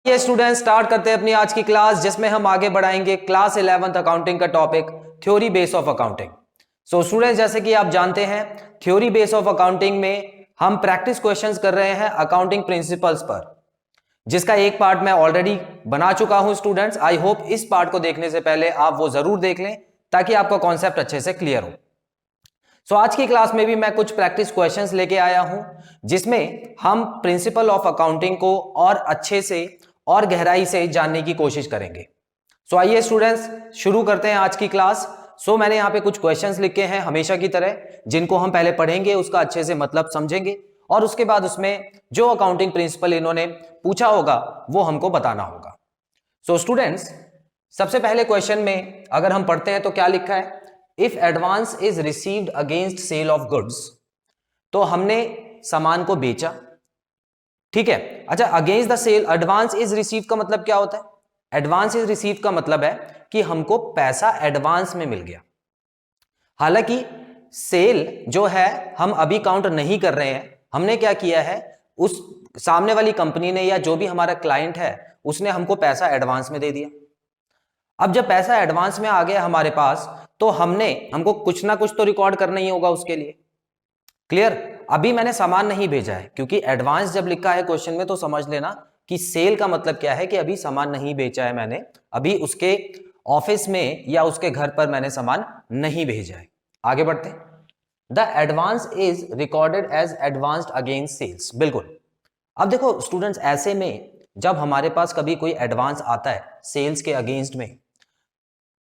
ये student start करते हैं अपनी आज की क्लास, जिसमें हम आगे बढ़ाएंगे क्लास 11th अकाउंटिंग का topic theory base of accounting. So students, जैसे कि आप जानते हैं, थ्योरी बेस ऑफ अकाउंटिंग में हम प्रैक्टिस क्वेश्चंस कर रहे हैं अकाउंटिंग प्रिंसिपल्स पर, जिसका एक पार्ट मैं ऑलरेडी बना चुका हूं। स्टूडेंट्स, आई होप इस पार्ट को देखने से पहले आप वो जरूर देख लें ताकि आपका कॉन्सेप्ट अच्छे से क्लियर हो। सो आज की क्लास में भी मैं कुछ प्रैक्टिस क्वेश्चंस लेके आया हूं, जिसमें हम प्रिंसिपल ऑफ अकाउंटिंग को और अच्छे से और गहराई से जानने की कोशिश करेंगे। सो आइए स्टूडेंट्स, शुरू करते हैं आज की क्लास। सो मैंने यहाँ पे कुछ क्वेश्चंस लिखे हैं हमेशा की तरह, जिनको हम पहले पढ़ेंगे, उसका अच्छे से मतलब समझेंगे और उसके बाद उसमें जो अकाउंटिंग प्रिंसिपल इन्होंने पूछा होगा वो हमको बताना होगा। सो स्टूडेंट्स, सबसे पहले क्वेश्चन में अगर हम पढ़ते हैं तो क्या लिखा है, if advance is received against sale of goods. तो हमने सामान को बेचा, ठीक है। अच्छा, against the sale, advance is receive का मतलब क्या होता है? एडवांस इज रिसीव का मतलब है कि हमको पैसा एडवांस में मिल गया। हालांकि सेल जो है हम अभी काउंट नहीं कर रहे हैं, हमने क्या किया है, उस सामने वाली कंपनी ने या जो भी हमारा क्लाइंट है उसने हमको पैसा एडवांस में दे दिया। अब जब पैसा एडवांस में आ गया हमारे पास, तो हमको कुछ ना कुछ तो रिकॉर्ड करना ही होगा उसके लिए। क्लियर? अभी मैंने सामान नहीं भेजा है, क्योंकि एडवांस जब लिखा है क्वेश्चन में तो समझ लेना कि सेल का मतलब क्या है कि अभी सामान नहीं बेचा है मैंने, अभी उसके ऑफिस में या उसके घर पर मैंने सामान नहीं भेजा है। आगे बढ़ते हैं। The advance is recorded as advanced against sales. बिल्कुल। अब देखो स्टूडेंट्स, ऐसे में जब हमारे पास कभी कोई एडवांस आता है सेल्स के अगेंस्ट में,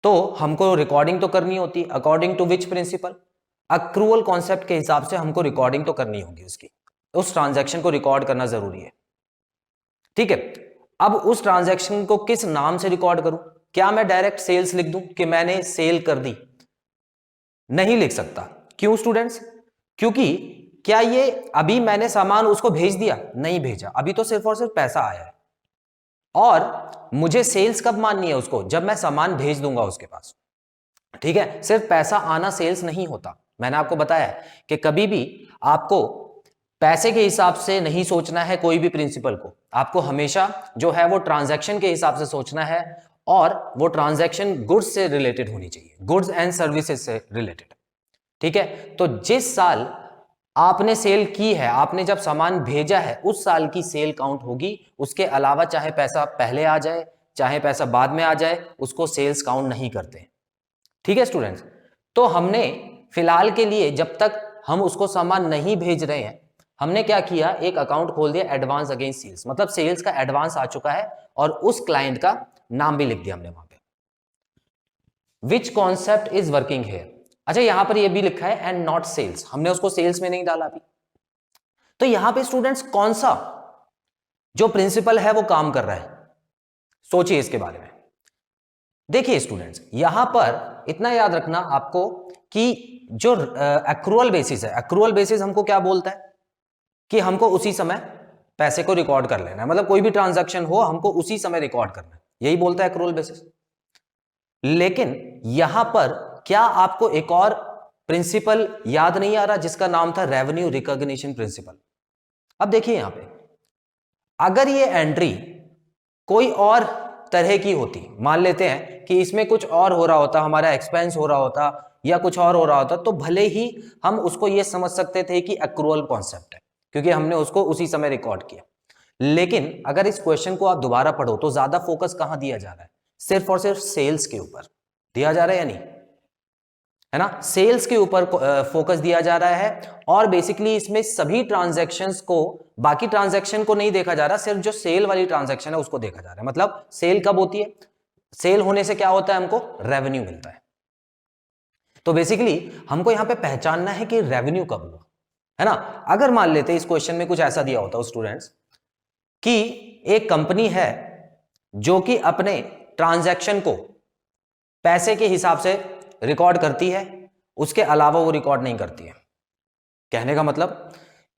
तो हमको रिकॉर्डिंग तो करनी होती है। According to which principle? Accrual concept के हिसाब से हमको रिकॉर्डिंग तो करनी होगी उसकी, उस ट्रांजैक्शन को रिकॉर्ड करना जरूरी है, ठीक है। अब उस ट्रांजैक्शन को किस नाम से रिकॉर्ड करूं? क्या मैं डायरेक्ट सेल्स लिख दूं कि मैंने सेल कर दी? नहीं लिख सकता। क्यों स्टूडेंट्स? क्योंकि क्या ये अभी मैंने सामान उसको भेज दिया? नहीं भेजा, अभी तो सिर्फ और सिर्फ पैसा आया है। और मुझे सेल्स कब माननी है उसको? जब मैं सामान भेज दूंगा उसके पास, ठीक है। सिर्फ पैसा आना सेल्स नहीं होता। मैंने आपको बताया कि कभी भी आपको पैसे के हिसाब से नहीं सोचना है कोई भी प्रिंसिपल को, आपको हमेशा जो है वो ट्रांजैक्शन के हिसाब से सोचना है, और वो ट्रांजैक्शन गुड्स से रिलेटेड होनी चाहिए, गुड्स एंड सर्विसेज से रिलेटेड, ठीक है। तो जिस साल आपने सेल की है, आपने जब सामान भेजा है, उस साल की सेल काउंट होगी। उसके अलावा चाहे पैसा पहले आ जाए चाहे पैसा बाद में आ जाए, उसको सेल्स काउंट नहीं करते, ठीक है स्टूडेंट्स। तो हमने फिलहाल के लिए, जब तक हम उसको सामान नहीं भेज रहे हैं, हमने क्या किया, एक अकाउंट खोल दिया एडवांस अगेंस्ट सेल्स, मतलब सेल्स का एडवांस आ चुका है और उस क्लाइंट का नाम भी लिख दिया हमने वहां पे। विच कॉन्सेप्ट इज वर्किंग हियर? अच्छा, यहां पर ये भी लिखा है एंड नॉट सेल्स, हमने उसको सेल्स में नहीं डाला अभी। तो यहां पे स्टूडेंट्स कौन सा जो प्रिंसिपल है वो काम कर रहा है? सोचिए इसके बारे में। देखिए स्टूडेंट्स, यहां पर इतना याद रखना आपको कि जो एक्रूअल बेसिस है, एक्रूअल बेसिस हमको क्या बोलता है कि हमको उसी समय पैसे को रिकॉर्ड कर लेना है, मतलब कोई भी ट्रांजैक्शन हो हमको उसी समय रिकॉर्ड करना है, यही बोलता है एक्रूअल बेसिस। लेकिन यहां पर क्या आपको एक और प्रिंसिपल याद नहीं आ रहा, जिसका नाम था रेवेन्यू रिकॉग्निशन प्रिंसिपल? अब देखिए यहां पे, अगर ये एंट्री कोई और तरह की होती, मान लेते हैं कि इसमें कुछ और हो रहा होता, हमारा एक्सपेंस हो रहा होता या कुछ और हो रहा होता, तो भले ही हम उसको ये समझ सकते थे कि एक्रूअल कॉन्सेप्ट है, क्योंकि हमने उसको उसी समय रिकॉर्ड किया। लेकिन अगर इस क्वेश्चन को आप दोबारा पढ़ो तो ज्यादा फोकस कहां दिया जा रहा है? सिर्फ और सिर्फ सेल्स के ऊपर दिया जा रहा है या नहीं, है ना? सेल्स के ऊपर फोकस दिया जा रहा है, और बेसिकली इसमें सभी ट्रांजैक्शंस को, बाकी ट्रांजैक्शन को नहीं देखा जा रहा, सिर्फ जो सेल वाली ट्रांजैक्शन है उसको देखा जा रहा है। मतलब सेल कब होती है? सेल होने से क्या होता है, हमको रेवेन्यू मिलता है। तो बेसिकली हमको यहां पे पहचानना है कि रेवेन्यू कब हुआ, है ना। अगर मान लेते इस क्वेश्चन में कुछ ऐसा दिया होता स्टूडेंट्स कि एक कंपनी है जो कि अपने ट्रांजैक्शन को पैसे के हिसाब से रिकॉर्ड करती है, उसके अलावा वो रिकॉर्ड नहीं करती है। कहने का मतलब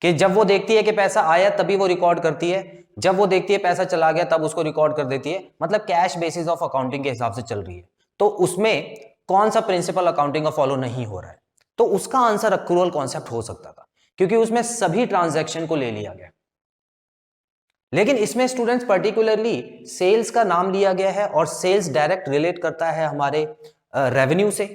कि जब वो देखती है कि पैसा आया तभी वो रिकॉर्ड करती है, जब वो देखती है पैसा चला गया तब उसको रिकॉर्ड कर देती है, मतलब कैश बेसिस ऑफ अकाउंटिंग के हिसाब से चल रही है। तो उसमें कौन सा प्रिंसिपल अकाउंटिंग का फॉलो नहीं हो रहा है? तो उसका आंसर एक्रूअल कॉन्सेप्ट हो सकता था, क्योंकि उसमें सभी ट्रांजैक्शन को ले लिया गया। लेकिन इसमें स्टूडेंट्स पर्टिकुलरली सेल्स का नाम लिया गया है और सेल्स डायरेक्ट रिलेट करता है हमारे रेवेन्यू से।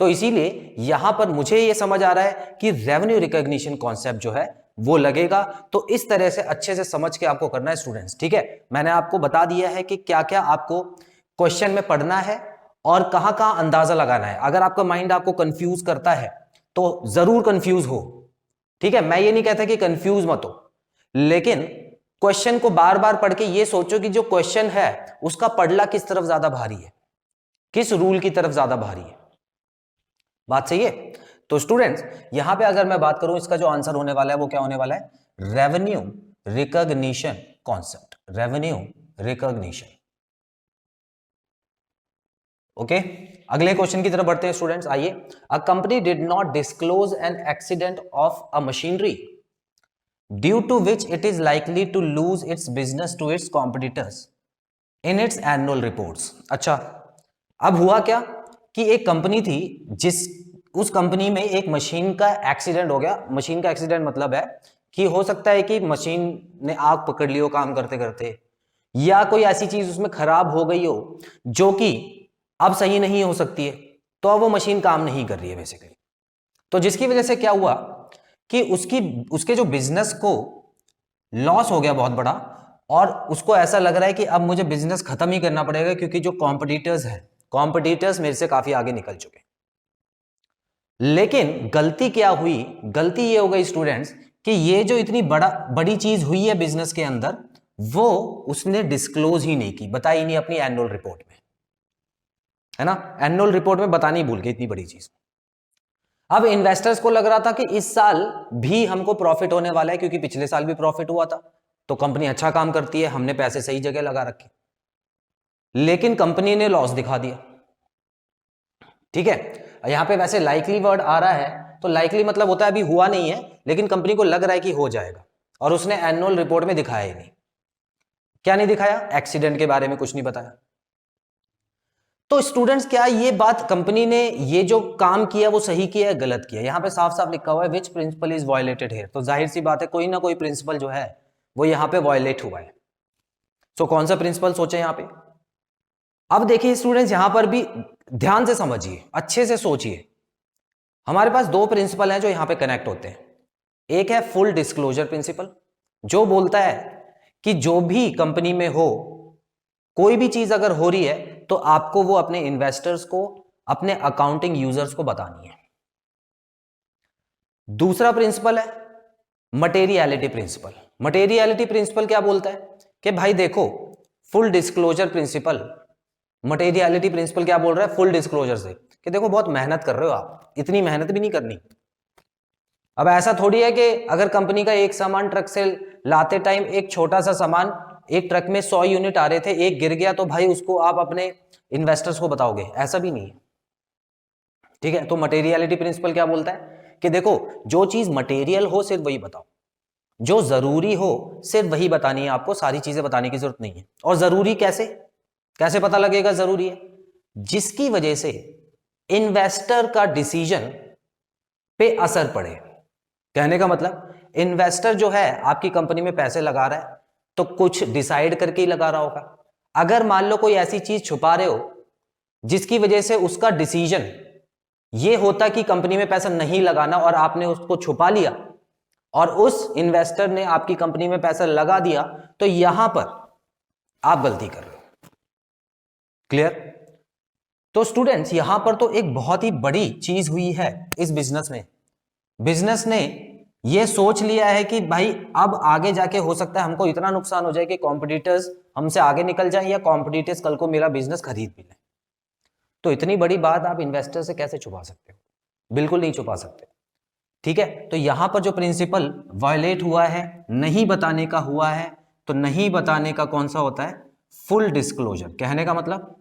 तो इसीलिए यहां पर मुझे यह समझ आ रहा है कि रेवेन्यू रिकॉग्निशन कॉन्सेप्ट जो है वो लगेगा। तो इस तरह से अच्छे से समझ के आपको करना है स्टूडेंट्स, ठीक है। मैंने आपको बता दिया है कि क्या क्या आपको क्वेश्चन में पढ़ना है और कहां कहां अंदाजा लगाना है। अगर आपका माइंड आपको कंफ्यूज करता है तो जरूर कंफ्यूज हो, ठीक है। मैं ये नहीं कहता कि कंफ्यूज मत हो, लेकिन क्वेश्चन को बार बार पढ़ के ये सोचो कि जो क्वेश्चन है उसका पढ़ला किस तरफ ज्यादा भारी है, किस रूल की तरफ ज्यादा भारी है। बात सही है। तो स्टूडेंट्स यहां पे अगर मैं बात करूं, इसका जो आंसर होने वाला है वो क्या होने वाला है, revenue recognition concept, revenue recognition. Okay, अगले क्वेश्चन की तरफ बढ़ते हैं स्टूडेंट्स, आइए। A company did not disclose an accident of a machinery due to which it is likely to lose its business to its competitors in its annual reports. अच्छा, अब हुआ क्या कि एक कंपनी थी, उस कंपनी में एक मशीन का एक्सीडेंट हो गया। मशीन का एक्सीडेंट मतलब है कि हो सकता है कि मशीन ने आग पकड़ ली हो काम करते करते, या कोई ऐसी चीज उसमें खराब हो गई हो जो कि अब सही नहीं हो सकती है, तो अब वो मशीन काम नहीं कर रही है बेसिकली। तो जिसकी वजह से क्या हुआ कि उसके जो बिजनेस को लॉस हो गया बहुत बड़ा, और उसको ऐसा लग रहा है कि अब मुझे बिजनेस खत्म ही करना पड़ेगा क्योंकि जो कॉम्पिटिटर्स मेरे से काफी आगे निकल चुके। लेकिन गलती क्या हुई, गलती ये हो गई स्टूडेंट्स कि ये जो इतनी बड़ी चीज हुई है बिजनेस के अंदर, वो उसने डिस्क्लोज ही नहीं की, बताई नहीं अपनी एनुअल रिपोर्ट में, है ना। एनुअल रिपोर्ट में बतानी भूल गई इतनी बड़ी चीज। अब इन्वेस्टर्स को लग रहा था कि इस साल भी हमको प्रॉफिट होने वाला है क्योंकि पिछले साल भी प्रॉफिट हुआ था, तो कंपनी अच्छा काम करती है, हमने पैसे सही जगह लगा रखे। लेकिन कंपनी ने लॉस दिखा दिया, ठीक है। यहां पे वैसे लाइकली वर्ड आ रहा है, तो लाइकली मतलब होता है अभी हुआ नहीं है, लेकिन कंपनी को लग रहा है कि हो जाएगा, और उसने एनुअल रिपोर्ट में दिखाया ही नहीं। क्या नहीं दिखाया, एक्सीडेंट के बारे में कुछ नहीं बताया। तो स्टूडेंट्स क्या ये बात कंपनी ने ये जो काम किया वो सही किया है गलत किया, यहां पे साफ साफ लिखा हुआ है विच प्रिंसिपल इज वायलेटेड हियर। तो जाहिर सी बात है कोई ना कोई प्रिंसिपल जो है वो यहां पे वायलेट हुआ है। तो कौन सा प्रिंसिपल सोचे यहां पे। अब देखिए स्टूडेंट्स, यहां पर भी ध्यान से समझिए, अच्छे से सोचिए। हमारे पास दो प्रिंसिपल हैं जो यहां पे कनेक्ट होते हैं। एक है फुल डिस्क्लोजर प्रिंसिपल, जो बोलता है कि जो भी कंपनी में हो, कोई भी चीज अगर हो रही है तो आपको वो अपने इन्वेस्टर्स को, अपने अकाउंटिंग यूजर्स को बतानी है। दूसरा प्रिंसिपल है मटेरियलिटी प्रिंसिपल। मटेरियलिटी प्रिंसिपल क्या बोलता है कि भाई देखो, full disclosure principle, materiality principle क्या बोल रहा है फुल डिस्क्लोजर से कि देखो बहुत मेहनत कर रहे हो आप, इतनी मेहनत भी नहीं करनी। अब ऐसा थोड़ी है कि अगर कंपनी का एक सामान ट्रक से लाते टाइम, एक छोटा सा सामान, एक ट्रक में 100 यूनिट आ रहे थे, एक गिर गया तो भाई उसको आप अपने इन्वेस्टर्स को बताओगे, ऐसा भी नहीं है, ठीक है। तो मटेरियलिटी प्रिंसिपल क्या बोलता है कि देखो जो चीज मटेरियल हो सिर्फ वही बताओ, जो जरूरी हो सिर्फ वही बतानी है आपको, सारी चीजें बताने की जरूरत नहीं है। और जरूरी कैसे, कैसे पता लगेगा जरूरी है, जिसकी वजह से इन्वेस्टर का डिसीजन पे असर पड़े। कहने का मतलब इन्वेस्टर जो है आपकी कंपनी में पैसे लगा रहा है तो कुछ डिसाइड करके ही लगा रहा होगा। अगर मान लो कोई ऐसी चीज छुपा रहे हो जिसकी वजह से उसका डिसीजन ये होता कि कंपनी में पैसा नहीं लगाना, और आपने उसको छुपा लिया और उस इन्वेस्टर ने आपकी कंपनी में पैसा लगा दिया, तो यहां पर आप गलती कर रहे हो। क्लियर। तो स्टूडेंट्स यहां पर तो एक बहुत ही बड़ी चीज हुई है इस बिजनेस में। बिजनेस ने ये सोच लिया है कि भाई अब आगे जाके हो सकता है हमको इतना नुकसान हो जाए कि कॉम्पिटिटर्स हमसे आगे निकल जाए, या कॉम्पिटिटर्स कल को मेरा बिजनेस खरीद भी लें। तो इतनी बड़ी बात आप इन्वेस्टर से कैसे छुपा सकते हो, बिल्कुल नहीं छुपा सकते, ठीक है। तो यहां पर जो प्रिंसिपल वायलेट हुआ है, नहीं बताने का हुआ है, तो नहीं बताने का कौन सा होता है, फुल डिस्क्लोजर। कहने का मतलब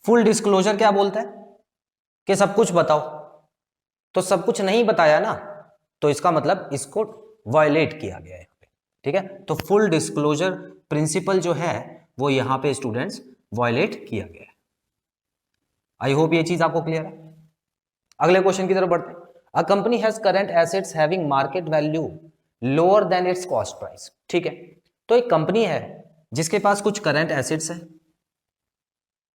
फुल डिस्क्लोजर क्या बोलता है कि सब कुछ बताओ, तो सब कुछ नहीं बताया ना, तो इसका मतलब इसको वायलेट किया गया है यहाँ पे, ठीक है। तो फुल डिस्क्लोजर प्रिंसिपल जो है वो यहां पे स्टूडेंट्स वायलेट किया गया है। आई होप ये चीज आपको क्लियर है। अगले क्वेश्चन की तरफ बढ़ते हैं। A company has current assets having market value lower than it's cost price. ठीक है, तो एक कंपनी है जिसके पास कुछ करंट एसेट्स है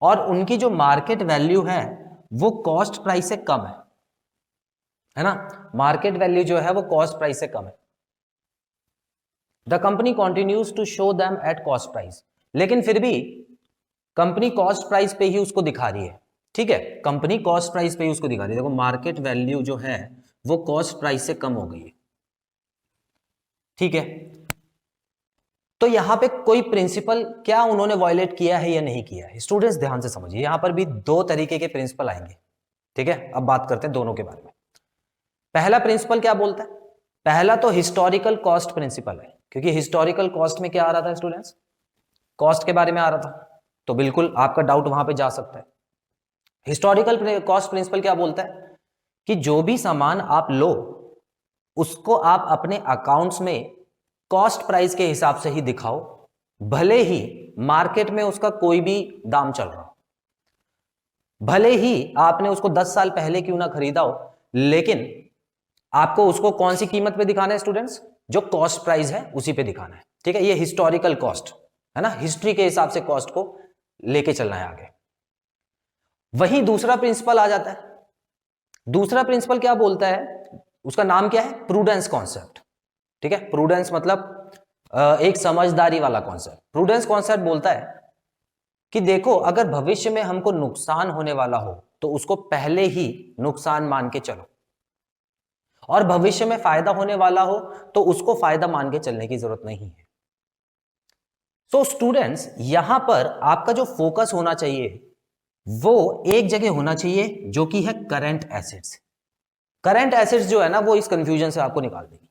और उनकी जो मार्केट वैल्यू है वो कॉस्ट प्राइस से कम है ना, मार्केट वैल्यू जो है वो कॉस्ट प्राइस से कम है। The company continues to show them at cost price, लेकिन फिर भी कंपनी कॉस्ट प्राइस पे ही उसको दिखा रही है। ठीक है, कंपनी कॉस्ट प्राइस पे ही उसको दिखा रही है। देखो मार्केट वैल्यू जो है वो कॉस्ट प्राइस से कम हो गई है। ठीक है, तो यहां पे कोई प्रिंसिपल क्या उन्होंने वायलेट किया है या नहीं किया है? स्टूडेंट्स ध्यान से समझिए, यहां पर भी दो तरीके के प्रिंसिपल आएंगे। ठीक है, अब बात करते हैं दोनों के बारे में। पहला प्रिंसिपल क्या बोलता है? पहला तो हिस्टोरिकल कॉस्ट प्रिंसिपल है, क्योंकि हिस्टोरिकल कॉस्ट में क्या आ रहा था स्टूडेंट्स? कॉस्ट के बारे में आ रहा था, तो बिल्कुल आपका डाउट वहां पे जा सकता है। हिस्टोरिकल कॉस्ट प्रिंसिपल क्या बोलता है कि जो भी सामान आप लो उसको आप अपने अकाउंट्स में कॉस्ट प्राइस के हिसाब से ही दिखाओ, भले ही मार्केट में उसका कोई भी दाम चल रहा हो, भले ही आपने उसको 10 साल पहले क्यों ना खरीदा हो, लेकिन आपको उसको कौन सी कीमत पे दिखाना है स्टूडेंट्स? जो कॉस्ट प्राइस है उसी पे दिखाना है। ठीक है, ये हिस्टोरिकल कॉस्ट है ना, हिस्ट्री के हिसाब से कॉस्ट को लेके चलना है आगे। वहीं दूसरा प्रिंसिपल आ जाता है। दूसरा प्रिंसिपल क्या बोलता है? उसका नाम क्या है? Prudence concept. ठीक है, प्रूडेंस मतलब एक समझदारी वाला कॉन्सेप्ट। प्रूडेंस कॉन्सेप्ट बोलता है कि देखो अगर भविष्य में हमको नुकसान होने वाला हो तो उसको पहले ही नुकसान मान के चलो, और भविष्य में फायदा होने वाला हो तो उसको फायदा मान के चलने की जरूरत नहीं है। तो स्टूडेंट्स यहां पर आपका जो फोकस होना चाहिए वो एक जगह होना चाहिए, जो कि है करंट एसेट्स। करंट एसेट्स जो है ना वो इस कंफ्यूजन से आपको निकाल देगी।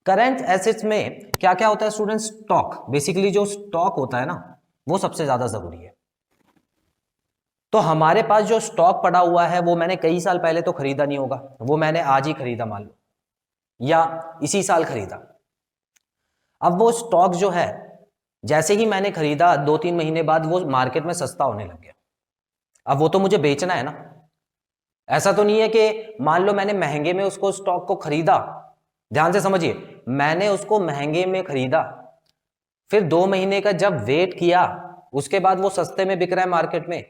करंट एसेट्स में क्या क्या होता है स्टूडेंट्स? स्टॉक। बेसिकली जो स्टॉक होता है ना वो सबसे ज्यादा जरूरी है। तो हमारे पास जो स्टॉक पड़ा हुआ है वो मैंने कई साल पहले तो खरीदा नहीं होगा, वो मैंने आज ही खरीदा मान लो, या इसी साल खरीदा। अब वो स्टॉक जो है जैसे ही मैंने खरीदा 2-3 महीने बाद वो मार्केट में सस्ता होने लग गया। अब वो तो मुझे बेचना है ना, ऐसा तो नहीं है कि मान लो मैंने महंगे में उसको स्टॉक को खरीदा, ध्यान से समझिए, मैंने उसको महंगे में खरीदा, फिर 2 महीने का जब वेट किया उसके बाद वो सस्ते में बिक रहा है मार्केट में,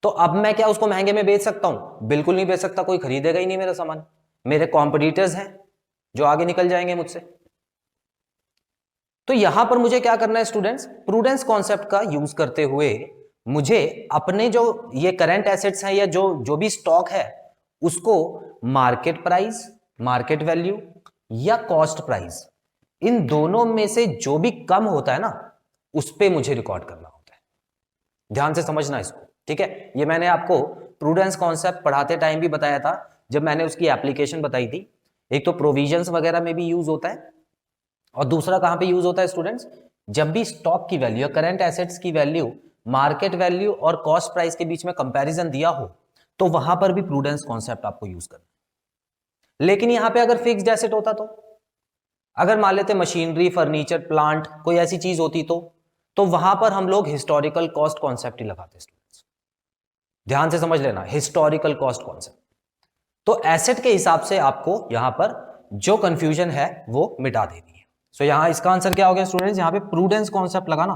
तो अब मैं क्या उसको महंगे में बेच सकता हूं? बिल्कुल नहीं बेच सकता, कोई खरीदेगा ही नहीं मेरा सामान। मेरे कॉम्पिटिटर्स हैं जो आगे निकल जाएंगे मुझसे। तो यहां पर मुझे क्या करना है स्टूडेंट्स? प्रूडेंस कॉन्सेप्ट का यूज करते हुए मुझे अपने जो ये करंट एसेट्स हैं या जो भी स्टॉक है उसको मार्केट प्राइस, मार्केट वैल्यू या कॉस्ट प्राइस, इन दोनों में से जो भी कम होता है ना उस पे मुझे रिकॉर्ड करना होता है। ध्यान से समझना इसको। ठीक है, ये मैंने आपको प्रूडेंस कॉन्सेप्ट पढ़ाते टाइम भी बताया था जब मैंने उसकी एप्लीकेशन बताई थी। एक तो प्रोविजंस वगैरह में भी यूज होता है, और दूसरा कहां पे यूज होता है स्टूडेंट्स? जब भी स्टॉक की वैल्यू या करंट एसेट्स की वैल्यू मार्केट वैल्यू और कॉस्ट प्राइस के बीच में कंपैरिजन दिया हो तो वहां पर भी प्रूडेंस कॉन्सेप्ट आपको यूज करना है। लेकिन यहां पे अगर फिक्स्ड एसेट होता तो, अगर मान लेते मशीनरी, फर्नीचर, प्लांट, कोई ऐसी चीज होती तो वहां पर हम लोग हिस्टोरिकल कॉस्ट कॉन्सेप्ट ही लगाते स्टूडेंट्स। ध्यान से समझ लेना, हिस्टोरिकल कॉस्ट कॉन्सेप्ट। तो एसेट के हिसाब से आपको यहां पर जो कंफ्यूजन है वो मिटा देनी है। सो यहां इसका आंसर क्या हो गया स्टूडेंट्स? यहां पे प्रूडेंस कॉन्सेप्ट लगाना,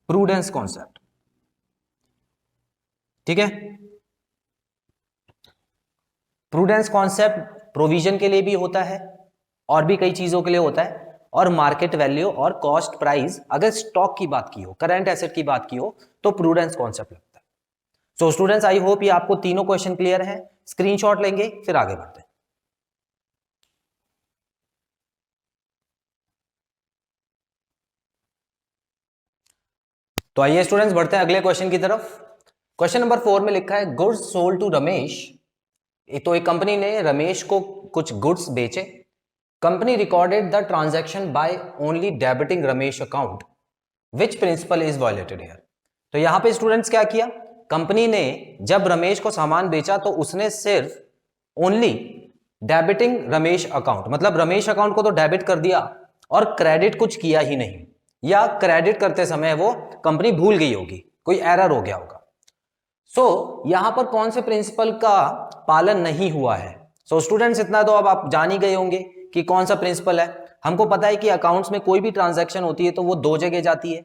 प्रूडेंस कॉन्सेप्ट। ठीक है, प्रूडेंस कॉन्सेप्ट प्रोविजन के लिए भी होता है और भी कई चीजों के लिए होता है, और मार्केट वैल्यू और कॉस्ट प्राइस, अगर स्टॉक की बात की हो, करंट एसेट की बात की हो तो प्रूडेंस कॉन्सेप्ट लगता है। सो स्टूडेंट्स आई होप ये आपको तीनों क्वेश्चन क्लियर है। स्क्रीनशॉट लेंगे फिर आगे बढ़ते हैं। तो आइए स्टूडेंट्स बढ़ते हैं अगले क्वेश्चन की तरफ। क्वेश्चन नंबर 4 में लिखा है गुड्स सोल्ड टू रमेश। तो एक कंपनी ने रमेश को कुछ गुड्स बेचे। Company recorded the transaction by only debiting Ramesh account, which principle is violated here. तो यहां पे स्टूडेंट्स क्या किया? कंपनी ने जब रमेश को सामान बेचा तो उसने सिर्फ ओनली डेबिटिंग रमेश अकाउंट, मतलब रमेश अकाउंट को तो डेबिट कर दिया और क्रेडिट कुछ किया ही नहीं, या क्रेडिट करते समय वो कंपनी भूल गई होगी, कोई एरर हो गया होगा। सो यहां पर कौन से प्रिंसिपल का पालन नहीं हुआ है? सो स्टूडेंट्स इतना तो अब आप जान ही गए होंगे कि कौन सा प्रिंसिपल है। हमको पता है कि अकाउंट्स में कोई भी ट्रांजैक्शन होती है तो वो दो जगह जाती है,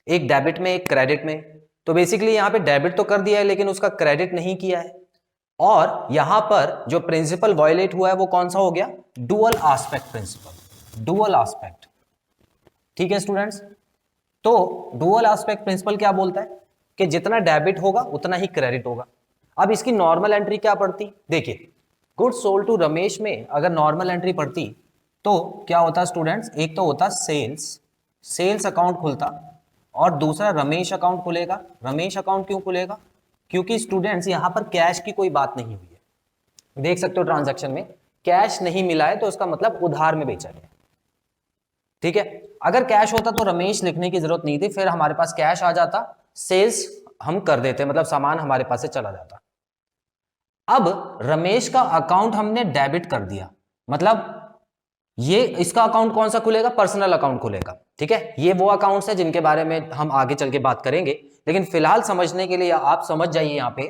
एक डेबिट में एक क्रेडिट में। तो बेसिकली यहाँ पे डेबिट तो कर दिया है लेकिन उसका क्रेडिट नहीं किया है, और यहां पर जो प्रिंसिपल वायलेट हुआ है वो कौन सा हो गया, dual aspect principle, dual aspect. ठीक है स्टूडेंट्स, तो डुअल एस्पेक्ट प्रिंसिपल क्या बोलता है कि जितना डेबिट होगा उतना ही क्रेडिट होगा। अब इसकी नॉर्मल एंट्री क्या पड़ती, देखिए गुड्स सोल्ड टू रमेश में अगर नॉर्मल एंट्री पड़ती तो क्या होता स्टूडेंट्स, एक तो होता सेल्स अकाउंट खुलता और दूसरा रमेश अकाउंट खुलेगा। रमेश अकाउंट क्यों खुलेगा, क्योंकि स्टूडेंट्स यहां पर कैश की कोई बात नहीं हुई है। देख सकते हो ट्रांजैक्शन में कैश नहीं मिला है तो इसका मतलब उधार में बेचा गया। ठीक है, अगर कैश होता तो रमेश लिखने की जरूरत नहीं थी, फिर हमारे पास कैश आ जाता, सेल्स हम कर देते, मतलब सामान हमारे पास से चला जाता। अब रमेश का अकाउंट हमने डेबिट कर दिया, मतलब ये इसका अकाउंट कौन सा खुलेगा, पर्सनल अकाउंट खुलेगा। ठीक है, ये वो अकाउंट्स है जिनके बारे में हम आगे चल के बात करेंगे, लेकिन फिलहाल समझने के लिए आप समझ जाइए यहाँ पे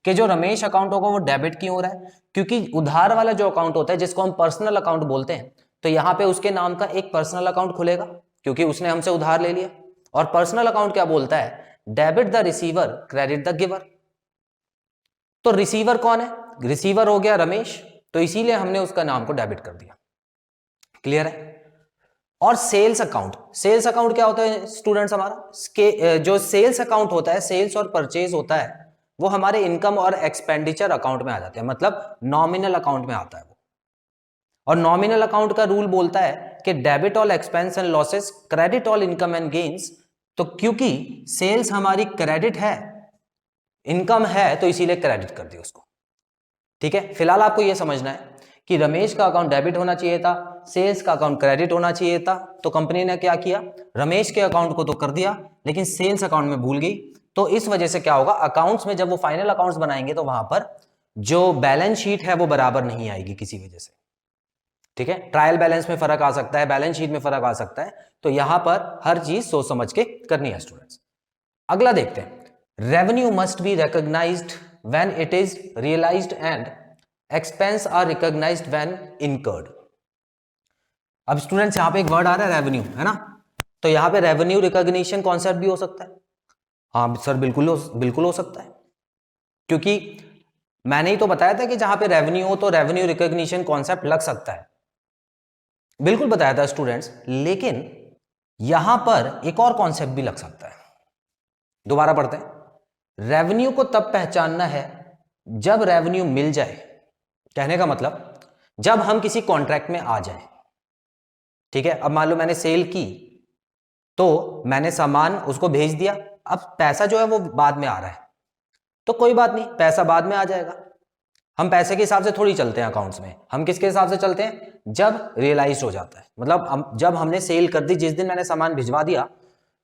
कि जो रमेश अकाउंट होगा वो डेबिट क्यों हो रहा है, क्योंकि उधार वाला जो अकाउंट होता है जिसको हम पर्सनल अकाउंट बोलते हैं, तो यहाँ पे उसके नाम का एक पर्सनल अकाउंट खुलेगा क्योंकि उसने हमसे उधार ले लिया। और पर्सनल अकाउंट क्या बोलता है, debit the receiver credit the giver. तो रिसीवर कौन है, रिसीवर हो गया रमेश, तो इसीलिए हमने उसका नाम को डेबिट कर दिया। क्लियर है। और सेल्स अकाउंट क्या होता है स्टूडेंट्स, हमारा जो सेल्स अकाउंट होता है, सेल्स और परचेज होता है, वो हमारे इनकम और एक्सपेंडिचर अकाउंट में आ जाते हैं, मतलब नॉमिनल अकाउंट में आता है वो। और नॉमिनल अकाउंट का रूल बोलता है कि debit all expense and losses credit all income and gains. तो क्योंकि सेल्स हमारी क्रेडिट है, इनकम है, तो इसीलिए क्रेडिट कर दिया उसको। ठीक है, फिलहाल आपको यह समझना है कि रमेश का अकाउंट डेबिट होना चाहिए था, सेल्स का अकाउंट क्रेडिट होना चाहिए था, तो कंपनी ने क्या किया, रमेश के अकाउंट को तो कर दिया लेकिन सेल्स अकाउंट में भूल गई। तो इस वजह से क्या होगा, अकाउंट्स में जब वो फाइनल अकाउंट्स बनाएंगे तो वहां पर जो बैलेंस शीट है वो बराबर नहीं आएगी किसी वजह से। ठीक है, ट्रायल बैलेंस में फर्क आ सकता है, बैलेंस शीट में फर्क आ सकता है, तो यहां पर हर चीज सोच समझ के करनी है स्टूडेंट्स। अगला देखते हैं, revenue must be recognised when it is realised and expense are recognised when incurred. अब स्टूडेंट्स यहां पे एक वर्ड आ रहा है रेवेन्यू, है ना, तो यहां पे रेवेन्यू रिकॉग्निशन कॉन्सेप्ट भी हो सकता है। हाँ सर बिल्कुल हो सकता है, क्योंकि मैंने ही तो बताया था कि जहां पे रेवेन्यू हो तो रेवेन्यू रिकॉग्निशन कॉन्सेप्ट लग सकता है, बिल्कुल बताया था स्टूडेंट्स। लेकिन यहां पर एक और कॉन्सेप्ट भी लग सकता है, दोबारा पढ़ते हैं। रेवेन्यू को तब पहचानना है जब रेवेन्यू मिल जाए, कहने का मतलब जब हम किसी कॉन्ट्रैक्ट में आ जाए। ठीक है, अब मान लो मैंने सेल की तो मैंने सामान उसको भेज दिया, अब पैसा जो है वो बाद में आ रहा है, तो कोई बात नहीं, पैसा बाद में आ जाएगा। हम पैसे के हिसाब से थोड़ी चलते हैं अकाउंट्स में, हम किसके हिसाब से चलते हैं, जब रियलाइज हो जाता है, मतलब जब हमने सेल कर दी, जिस दिन मैंने सामान भिजवा दिया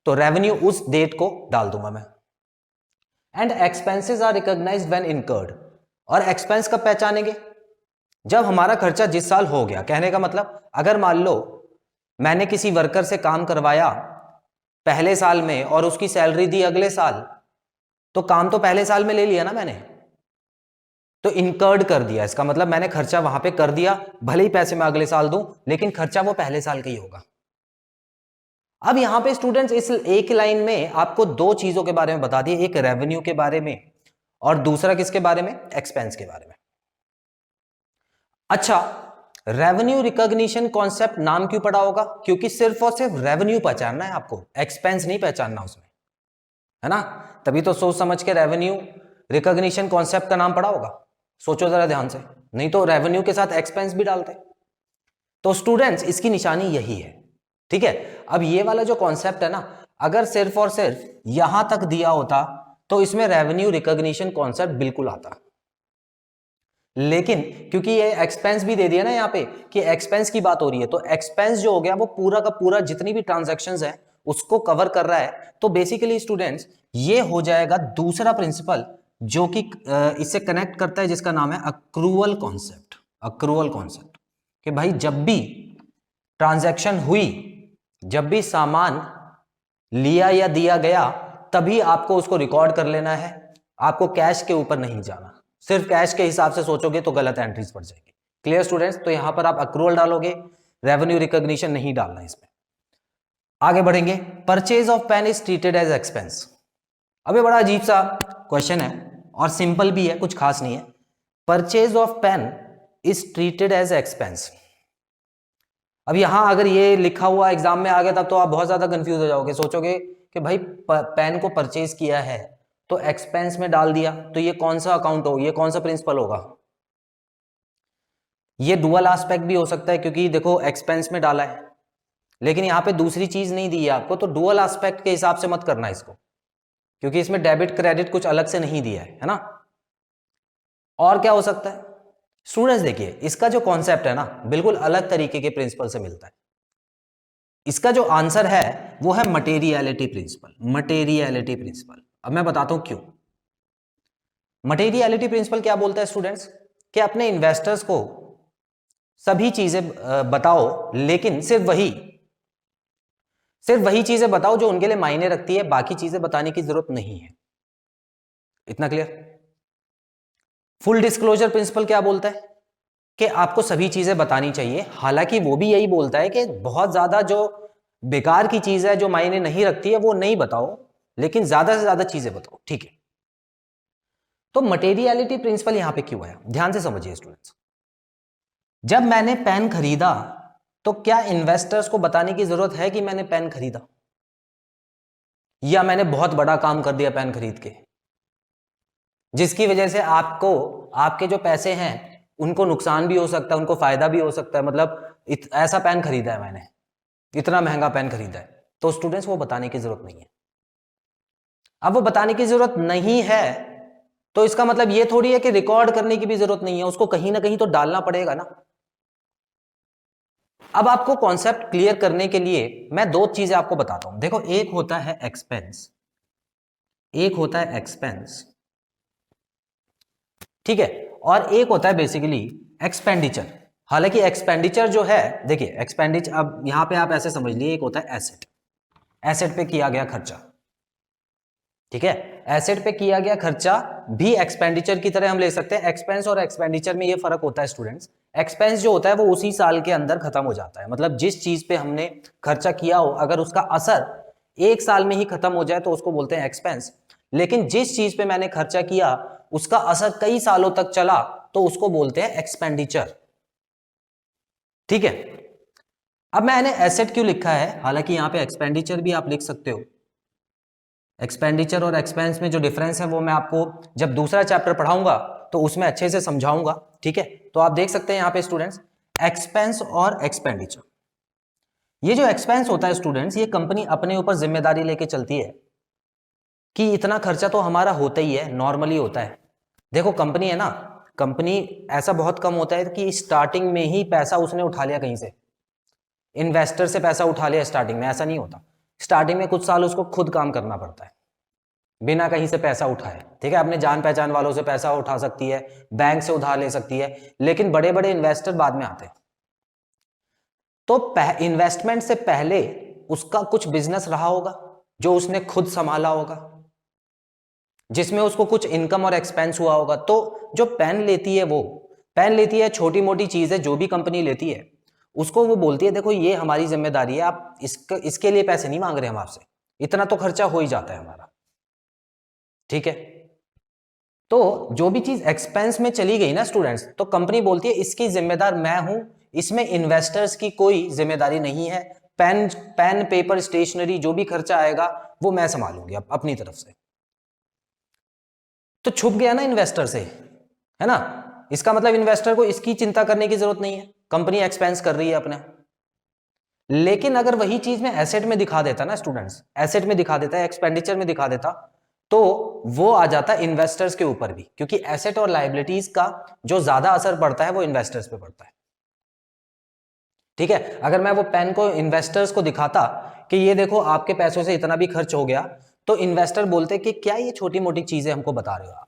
तो रेवेन्यू उस डेट को डाल दूंगा मैं। And expenses are recognised when incurred, और एक्सपेंस कब पहचानेंगे, जब हमारा खर्चा जिस साल हो गया। कहने का मतलब अगर मान लो मैंने किसी वर्कर से काम करवाया पहले साल में और उसकी सैलरी दी अगले साल, तो काम तो पहले साल में ले लिया ना मैंने, तो इनकर्ड कर दिया, इसका मतलब मैंने खर्चा वहां पे कर दिया, भले ही पैसे मैं अगले साल दूं लेकिन खर्चा वो पहले साल का ही होगा। अब यहां पे स्टूडेंट्स इस एक लाइन में आपको दो चीजों के बारे में बता दिए, एक रेवेन्यू के बारे में और दूसरा किसके बारे में, एक्सपेंस के बारे में। अच्छा, रेवेन्यू रिकॉग्निशन कॉन्सेप्ट नाम क्यों पड़ा होगा, क्योंकि सिर्फ और सिर्फ रेवेन्यू पहचानना है आपको, एक्सपेंस नहीं पहचानना उसमें, है ना, तभी तो सोच समझ के रेवेन्यू रिकॉग्निशन कॉन्सेप्ट का नाम पड़ा होगा। सोचो जरा ध्यान से, नहीं तो रेवेन्यू के साथ एक्सपेंस भी डालते। तो स्टूडेंट्स इसकी निशानी यही है। ठीक है, अब ये वाला जो कॉन्सेप्ट है ना, अगर सिर्फ और सिर्फ यहां तक दिया होता तो इसमें रेवेन्यू रिकॉग्निशन कॉन्सेप्ट बिल्कुल आता, लेकिन क्योंकि ये एक्सपेंस भी दे दिया ना यहाँ पे कि एक्सपेंस की बात हो रही है, तो एक्सपेंस जो हो गया वो पूरा का पूरा जितनी भी ट्रांजैक्शंस है उसको कवर कर रहा है। तो बेसिकली स्टूडेंट्स ये हो जाएगा दूसरा प्रिंसिपल जो कि इससे कनेक्ट करता है, जिसका नाम है अक्रूवल कॉन्सेप्ट। अक्रूवल कॉन्सेप्ट कि भाई जब भी ट्रांजैक्शन हुई, जब भी सामान लिया या दिया गया, तभी आपको उसको रिकॉर्ड कर लेना है, आपको कैश के ऊपर नहीं जाना। सिर्फ कैश के हिसाब से सोचोगे तो गलत एंट्रीज पड़ जाएगी। क्लियर स्टूडेंट्स, तो यहां पर आप अक्रूवल डालोगे, रेवेन्यू रिकॉग्निशन नहीं डालना इसमें। आगे बढ़ेंगे। Purchase of pen is treated as expense. अब ये बड़ा अजीब सा क्वेश्चन है और सिंपल भी है, कुछ खास नहीं है। Purchase of pen is treated as expense. अब यहां अगर ये लिखा हुआ एग्जाम में आ गया तब तो आप बहुत ज्यादा कंफ्यूज हो जाओगे, सोचोगे कि भाई पेन को परचेज किया है तो एक्सपेंस में डाल दिया, तो ये कौन सा अकाउंट हो, ये कौन सा प्रिंसिपल होगा। ये डुअल एस्पेक्ट भी हो सकता है क्योंकि देखो एक्सपेंस में डाला है, लेकिन यहां पे दूसरी चीज नहीं दी है आपको, तो डुअल एस्पेक्ट के हिसाब से मत करना इसको, क्योंकि इसमें डेबिट क्रेडिट कुछ अलग से नहीं दिया है ना। और क्या हो सकता है स्टूडेंट्स, देखिए इसका जो कॉन्सेप्ट है ना बिल्कुल अलग तरीके के प्रिंसिपल से मिलता है। इसका जो आंसर है वो है मटेरियलिटी प्रिंसिपल। मटेरियलिटी प्रिंसिपल, अब मैं बताता हूं क्यों। मटेरियलिटी प्रिंसिपल क्या बोलता है स्टूडेंट्स, कि अपने इन्वेस्टर्स को सभी चीजें बताओ, लेकिन सिर्फ वही चीजें बताओ जो उनके लिए मायने रखती है, बाकी चीजें बताने की जरूरत नहीं है। इतना क्लियर। फुल डिस्क्लोजर प्रिंसिपल क्या बोलता है कि आपको सभी चीजें बतानी चाहिए, हालांकि वो भी यही बोलता है कि बहुत ज्यादा जो बेकार की चीज है, जो मायने नहीं रखती है, वो नहीं बताओ, लेकिन ज्यादा से ज्यादा चीजें बताओ, ठीक है। तो मटेरियलिटी प्रिंसिपल यहां पे क्यों है, ध्यान से समझिए स्टूडेंट्स। जब मैंने पेन खरीदा तो क्या इन्वेस्टर्स को बताने की जरूरत है कि मैंने पेन खरीदा, या मैंने बहुत बड़ा काम कर दिया पेन खरीद के, जिसकी वजह से आपको आपके जो पैसे हैं उनको नुकसान भी हो सकता है, उनको फायदा भी हो सकता है। मतलब ऐसा पेन खरीदा है मैंने, इतना महंगा पेन खरीदा है, तो स्टूडेंट्स वो बताने की जरूरत नहीं है। अब वो बताने की जरूरत नहीं है तो इसका मतलब ये थोड़ी है कि रिकॉर्ड करने की भी जरूरत नहीं है, उसको कहीं ना कहीं तो डालना पड़ेगा ना। अब आपको कॉन्सेप्ट क्लियर करने के लिए मैं दो चीजें आपको बताता हूं। देखो, एक होता है एक्सपेंस, एक होता है एक्सपेंस, ठीक है, और एक होता है बेसिकली एक्सपेंडिचर। हालांकि एक्सपेंडिचर जो है, देखिए एक्सपेंडिचर, अब यहां पे आप ऐसे समझ लिए, एक होता है एसेट, एसेट पे किया गया खर्चा, ठीक है। एसेट पे किया गया खर्चा भी एक्सपेंडिचर की तरह हम ले सकते हैं। एक्सपेंस और एक्सपेंडिचर में ये फर्क होता है स्टूडेंट्स। एक्सपेंस जो होता है वो उसी साल के अंदर खत्म हो जाता है, मतलब जिस चीज पे हमने खर्चा किया हो अगर उसका असर एक साल में ही खत्म हो जाए तो उसको बोलते हैं एक्सपेंस। लेकिन जिस चीज पे मैंने खर्चा किया उसका असर कई सालों तक चला तो उसको बोलते हैं एक्सपेंडिचर, ठीक है। अब मैंने एसेट क्यों लिखा है, हालांकि यहां पे एक्सपेंडिचर भी आप लिख सकते हो। एक्सपेंडिचर और एक्सपेंस में जो डिफरेंस है वो मैं आपको जब दूसरा चैप्टर पढ़ाऊंगा तो उसमें अच्छे से समझाऊंगा, ठीक है। तो आप देख सकते हैं यहां पे स्टूडेंट्स, एक्सपेंस और एक्सपेंडिचर। ये जो एक्सपेंस होता है स्टूडेंट्स, ये कंपनी अपने ऊपर जिम्मेदारी लेके चलती है कि इतना खर्चा तो हमारा होता ही है, नॉर्मली होता है। देखो कंपनी है ना, कंपनी ऐसा बहुत कम होता है कि स्टार्टिंग में ही पैसा उसने उठा लिया कहीं से, इन्वेस्टर से पैसा उठा लिया स्टार्टिंग में, ऐसा नहीं होता। स्टार्टिंग में कुछ साल उसको खुद काम करना पड़ता है बिना कहीं से पैसा उठाए, ठीक है। अपने जान पहचान वालों से पैसा उठा सकती है, बैंक से उधार ले सकती है, लेकिन बड़े बड़े इन्वेस्टर बाद में आते हैं। तो इन्वेस्टमेंट से पहले उसका कुछ बिजनेस रहा होगा जो उसने खुद संभाला होगा, जिसमें उसको कुछ इनकम और एक्सपेंस हुआ होगा। तो जो पेन लेती है, वो पेन लेती है, छोटी मोटी चीज है जो भी कंपनी लेती है, उसको वो बोलती है देखो ये हमारी जिम्मेदारी है, आप इसके लिए पैसे नहीं मांग रहे हम आपसे, इतना तो खर्चा हो ही जाता है हमारा, ठीक है। तो जो भी चीज एक्सपेंस में चली गई ना स्टूडेंट्स, तो कंपनी बोलती है इसकी जिम्मेदार मैं हूं, इसमें इन्वेस्टर्स की कोई जिम्मेदारी नहीं है। पेन पेपर स्टेशनरी जो भी खर्चा आएगा वो मैं संभालूंगी अपनी तरफ से। तो छुप गया ना इन्वेस्टर से, है ना। इसका मतलब इन्वेस्टर को इसकी चिंता करने की जरूरत नहीं है, कंपनी एक्सपेंस कर रही है अपने। लेकिन अगर वही चीज में एसेट में दिखा देता ना स्टूडेंट्स, एसेट में दिखा देता है, एक्सपेंडिचर में दिखा देता, तो वो आ जाता है इन्वेस्टर्स के ऊपर भी, क्योंकि एसेट और लायबिलिटीज का जो ज्यादा असर पड़ता है वो इन्वेस्टर्स पे पड़ता है, ठीक है। अगर मैं वो पेन को इन्वेस्टर्स को दिखाता कि ये देखो आपके पैसों से इतना भी खर्च हो गया, तो इन्वेस्टर बोलते कि क्या ये छोटी मोटी चीजें हमको बता रहे हो आप,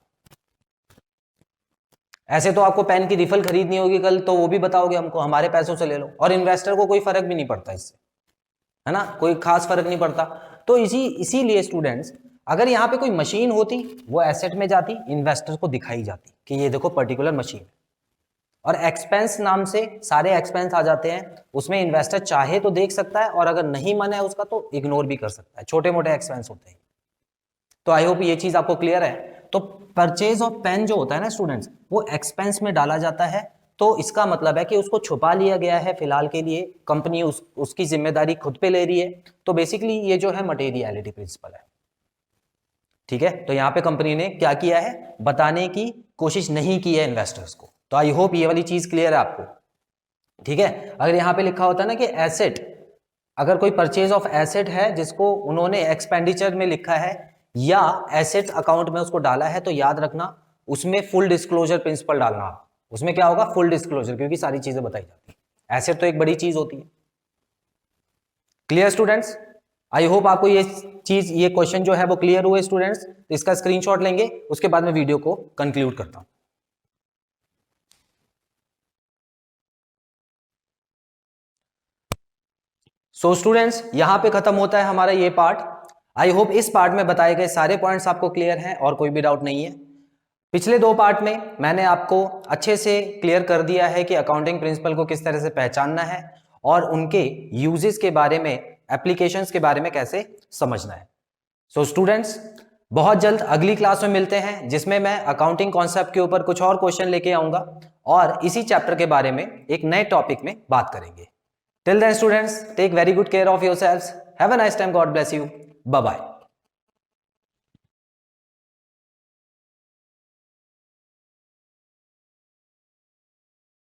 ऐसे तो आपको पेन की रिफिल खरीदनी होगी कल तो वो भी बताओगे हमको, हमारे पैसों से ले लो। और इन्वेस्टर को कोई फर्क भी नहीं पड़ता इससे, है ना, कोई खास फर्क नहीं पड़ता। तो इसीलिए स्टूडेंट्स, अगर यहाँ पे कोई मशीन होती वो एसेट में जाती, इन्वेस्टर को दिखाई जाती कि ये देखो पर्टिकुलर मशीन, और एक्सपेंस नाम से सारे एक्सपेंस आ जाते हैं, उसमें इन्वेस्टर चाहे तो देख सकता है और अगर नहीं मन है उसका तो इग्नोर भी कर सकता है, छोटे मोटे एक्सपेंस होते हैं। तो आई होप ये चीज आपको क्लियर है। तो परचेज ऑफ पेन जो होता है ना स्टूडेंट्स, वो एक्सपेंस में डाला जाता है, तो इसका मतलब है कि उसको छुपा लिया गया है फिलहाल के लिए, कंपनी उसकी जिम्मेदारी खुद पे ले रही है। तो बेसिकली ये जो है मटेरियलिटी प्रिंसिपल है, ठीक है। तो यहां पे कंपनी ने क्या किया है, बताने की कोशिश नहीं की है इन्वेस्टर्स को। तो आई होप ये वाली चीज क्लियर है आपको, ठीक है। अगर यहां पे लिखा होता है ना कि एसेट, अगर कोई परचेज ऑफ एसेट है जिसको उन्होंने एक्सपेंडिचर में लिखा है या एसेट अकाउंट में उसको डाला है, तो याद रखना उसमें फुल डिस्क्लोजर प्रिंसिपल डालना। उसमें क्या होगा, फुल डिस्क्लोजर, क्योंकि सारी चीजें बताई जाती है। एसेट तो एक बड़ी चीज होती है। Clear students? आई होप आपको ये चीज, ये क्वेश्चन जो है वो क्लियर हुए स्टूडेंट्स। तो इसका स्क्रीनशॉट लेंगे, उसके बाद मैं वीडियो को कंक्लूड करता हूं। सो स्टूडेंट्स, यहां पे खत्म होता है हमारा ये पार्ट। आई होप इस पार्ट में बताए गए सारे पॉइंट्स आपको क्लियर हैं और कोई भी डाउट नहीं है। पिछले दो पार्ट में मैंने आपको अच्छे से क्लियर कर दिया है कि अकाउंटिंग प्रिंसिपल को किस तरह से पहचानना है और उनके यूजेस के बारे में, एप्लीकेशंस के बारे में कैसे समझना है। सो स्टूडेंट्स, बहुत जल्द अगली क्लास में मिलते हैं जिसमें मैं अकाउंटिंग कॉन्सेप्ट के ऊपर कुछ और क्वेश्चन लेके आऊंगा और इसी चैप्टर के बारे में एक नए टॉपिक में बात करेंगे। Till then students, take very good care of yourselves. Have a nice time. God bless you. Bye bye.